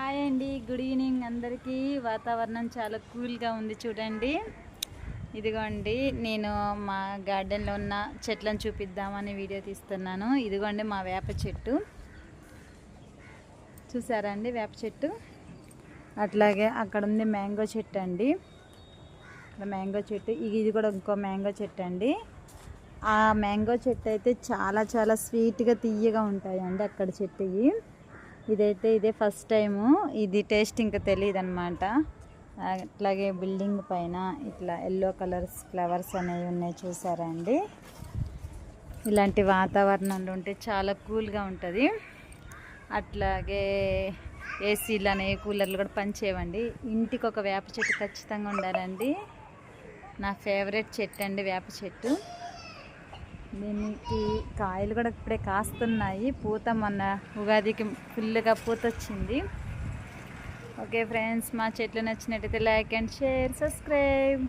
Hi అండి, good evening అందరికీ. వాతావరణం చాలా కూల్గా ఉంది చూడండి. ఇదిగోండి, నేను మా గార్డెన్లో ఉన్న చెట్లను చూపిద్దామని వీడియో తీస్తున్నాను. ఇదిగోండి మా వేప చెట్టు చూసారా అండి, వేప చెట్టు. అట్లాగే అక్కడ ఉంది మ్యాంగో చెట్టు అండి, అక్కడ మ్యాంగో చెట్టు. ఇది కూడా ఇంకో మ్యాంగో చెట్టు అండి. ఆ మ్యాంగో చెట్టు అయితే చాలా చాలా స్వీట్గా తీయగా ఉంటాయండి అక్కడ చెట్టు. ఇదే ఫస్ట్ టైము ఇది టేస్ట్ ఇంకా తెలియదు అనమాట. అట్లాగే బిల్డింగ్ పైన ఇట్లా ఎల్లో కలర్స్ ఫ్లవర్స్ అనేవి ఉన్నాయి చూసారా అండి. ఇలాంటి వాతావరణంలో ఉంటే చాలా కూల్గా ఉంటుంది. అట్లాగే ఏసీలు అనేవి కూలర్లు కూడా పనిచేయవండి. ఇంటికి ఒక వేప చెట్టు ఖచ్చితంగా ఉండాలండి. నా ఫేవరెట్ చెట్టు అండి వేప చెట్టు. దీనికి కాయలు కూడా ఇప్పుడే కాస్తున్నాయి. పూత మొన్న ఉగాదికి ఫుల్గా పూత వచ్చింది. ఓకే ఫ్రెండ్స్, మా చెట్లు నచ్చినట్టయితే లైక్ అండ్ షేర్, సబ్స్క్రైబ్.